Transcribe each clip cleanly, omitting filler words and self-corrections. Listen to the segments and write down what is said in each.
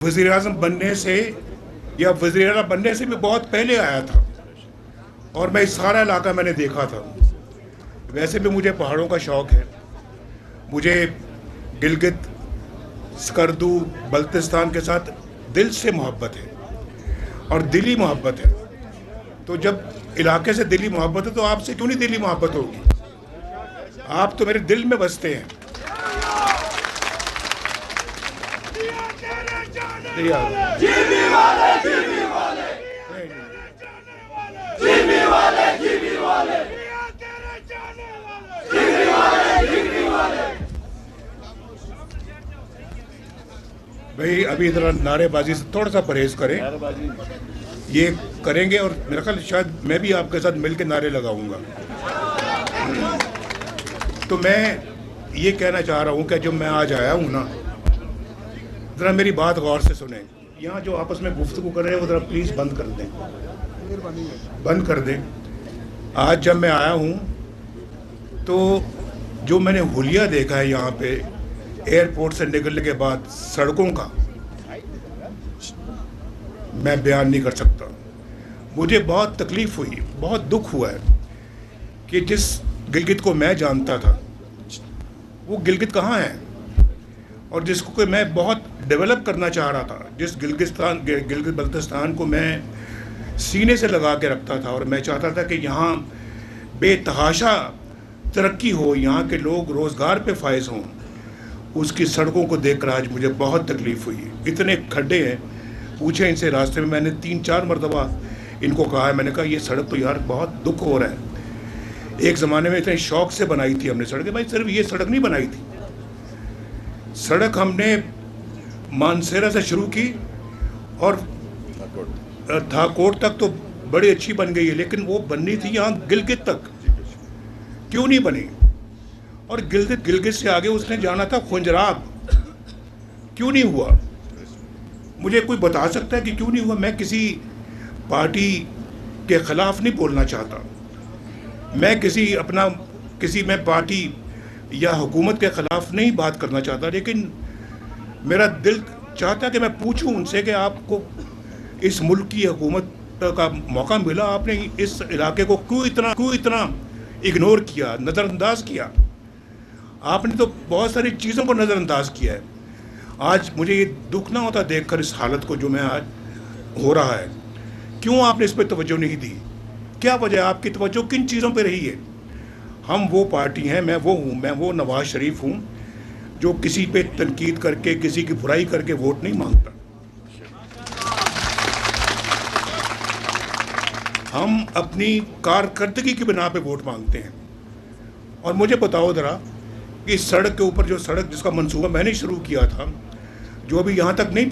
वज़ीर-ए-आज़म बनने से या वज़ीर-ए-आला बनने से भी बहुत पहले आया था और मैं इस सारा इलाका मैंने देखा था। वैसे भी मुझे पहाड़ों का शौक़ है, मुझे गिलगित, स्कर्दू, बल्तिस्तान के साथ दिल से मोहब्बत है और दिली मोहब्बत है। तो जब इलाके से दिली मोहब्बत है तो आपसे क्यों नहीं दिली मोहब्बत होगी? आप तो मेरे दिल में बसते हैं। जीवी वाले, जीवी वाले, जीवी वाले, जीवी वाले, जीवी वाले, जीवी वाले, जीवी वाले। भाई अभी इधर नारेबाजी से थोड़ा सा परहेज करें, ये करेंगे और मेरा ख्याल शायद मैं भी आपके साथ मिलकर नारे लगाऊंगा। तो मैं ये कहना चाह रहा हूँ कि जब मैं आज आया हूँ ना, ज़रा मेरी बात गौर से सुने। यहाँ जो आपस में गुफ्तगू कर रहे हैं वो ज़रा प्लीज़ बंद कर दें, बंद कर दें। आज जब मैं आया हूँ तो जो मैंने हुलिया देखा है यहाँ पे एयरपोर्ट से निकलने के बाद सड़कों का, मैं बयान नहीं कर सकता। मुझे बहुत तकलीफ़ हुई, बहुत दुख हुआ है कि जिस गिलगित को मैं जानता था वो गिलगित कहाँ है, और जिसको कि मैं बहुत डेवलप करना चाह रहा था, जिस गिलगित बल्तिस्तान को मैं सीने से लगा के रखता था और मैं चाहता था कि यहाँ बेतहाशा तरक्की हो, यहाँ के लोग रोज़गार पे फायज हों, उसकी सड़कों को देखकर आज मुझे बहुत तकलीफ़ हुई। इतने खड्डे हैं, पूछे इनसे रास्ते में, मैंने 3-4 मरतबा इनको कहा है, मैंने कहा ये सड़क तो यार बहुत दुख हो रहा है। एक ज़माने में इतने शौक़ से बनाई थी हमने सड़कें, भाई सिर्फ ये सड़क नहीं बनाई थी, सड़क हमने मानसेरा से शुरू की और थाकोट तक तो बड़ी अच्छी बन गई है, लेकिन वो बननी थी यहाँ गिलगित तक, क्यों नहीं बनी? और गिलगित से आगे उसने जाना था खुंजराब, क्यों नहीं हुआ? मुझे कोई बता सकता है कि क्यों नहीं हुआ? मैं किसी पार्टी के ख़िलाफ़ नहीं बोलना चाहता, मैं पार्टी या हुकूमत के ख़िलाफ़ नहीं बात करना चाहता, लेकिन मेरा दिल चाहता है कि मैं पूछूं उनसे कि आपको इस मुल्क की हुकूमत का मौका मिला, आपने इस इलाके को क्यों इतना इग्नोर किया, नज़रअंदाज किया? आपने तो बहुत सारी चीज़ों को नज़रअंदाज किया है। आज मुझे ये दुख ना होता देखकर इस हालत को जो मैं आज हो रहा है, क्यों आपने इस पर तवज्जो नहीं दी? क्या वजह, आपकी तवज्जो किन चीज़ों पर रही है? हम वो पार्टी हैं, मैं वो नवाज शरीफ हूँ जो किसी पे तनकीद करके, किसी की बुराई करके वोट नहीं मांगता। हम अपनी कारकर्दगी की बिना पे वोट मांगते हैं। और मुझे बताओ ज़रा कि इस सड़क के ऊपर, जो सड़क जिसका मंसूबा मैंने शुरू किया था, जो अभी यहाँ तक नहीं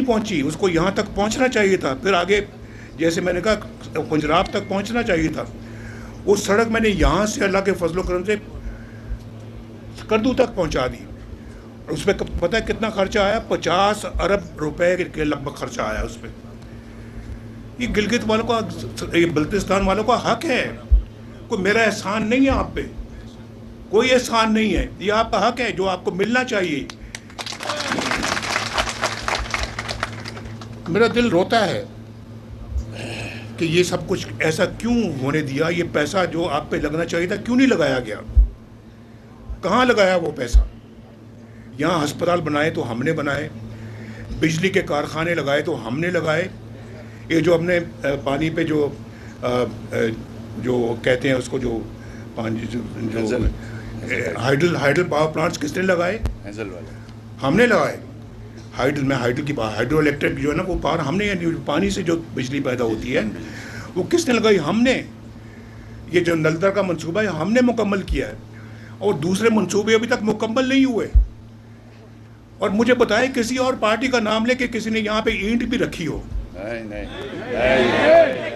पहुँची, उसको यहाँ तक पहुँचना चाहिए था, फिर आगे जैसे मैंने कहा खुंजराब तक पहुँचना चाहिए था। वो सड़क मैंने यहाँ से अल्लाह के फजल करम से स्कर्दू तक पहुँचा दी, और उस पर पता है कितना खर्चा आया? 50 अरब रुपए के लगभग खर्चा आया उस पर। ये गिलगित वालों का, ये बल्तिस्तान वालों का हक है, कोई मेरा एहसान नहीं है आप पे, कोई एहसान नहीं है, ये आपका हक है जो आपको मिलना चाहिए। मेरा दिल रोता है कि ये सब कुछ ऐसा क्यों होने दिया? ये पैसा जो आप पे लगना चाहिए था क्यों नहीं लगाया गया? कहाँ लगाया वो पैसा? यहाँ अस्पताल बनाए तो हमने बनाए, बिजली के कारखाने लगाए तो हमने लगाए, ये जो हमने पानी पे जो कहते हैं उसको, जो हाइडल पावर प्लांट्स किसने लगाए? हमने लगाए। हाइड्रो इलेक्ट्रिक जो है ना, वो पावर हमने, यानी पानी से जो बिजली पैदा होती है वो किसने लगाई? हमने। ये जो नलदर का मंसूबा है हमने मुकम्मल किया है, और दूसरे मंसूबे अभी तक मुकम्मल नहीं हुए। और मुझे बताएं किसी और पार्टी का नाम लेके किसी ने यहाँ पे ईंट भी रखी हो? नहीं।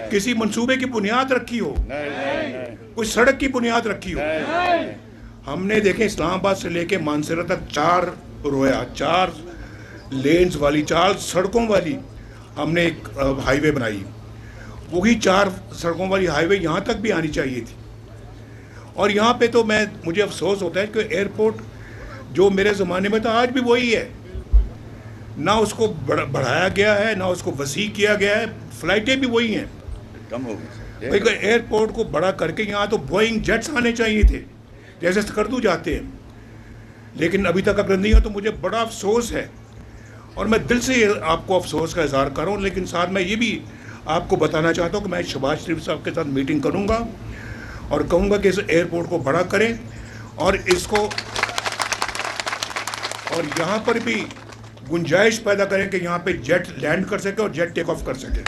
किसी मंसूबे की बुनियाद रखी हो? नहीं। कोई सड़क की बुनियाद रखी हो? नहीं। हमने देखे इस्लामाबाद से लेके मानसेरा तक 4 लेन्स वाली, 4 सड़कों वाली हमने एक हाईवे बनाई। वही 4 सड़कों वाली हाईवे यहाँ तक भी आनी चाहिए थी। और यहाँ पे तो मुझे अफसोस होता है कि एयरपोर्ट जो मेरे ज़माने में था आज भी वही है। ना उसको बढ़ाया गया है, ना उसको वसी किया गया है। फ्लाइटें भी वही हैं, कम हो गई। भाई एयरपोर्ट को बड़ा करके यहाँ तो बोइंग जेट्स आने चाहिए थे, जैसे स्कर्दू जाते हैं, लेकिन अभी तक अगर नहीं है तो मुझे बड़ा अफसोस है। और मैं दिल से आपको अफसोस का इजहार कर रहा हूँ, लेकिन साथ मैं ये भी आपको बताना चाहता हूँ कि मैं शहबाज शरीफ साहब के साथ मीटिंग करूँगा और कहूँगा कि इस एयरपोर्ट को बड़ा करें और इसको, और यहाँ पर भी गुंजाइश पैदा करें कि यहाँ पे जेट लैंड कर सके और जेट टेक ऑफ कर सके।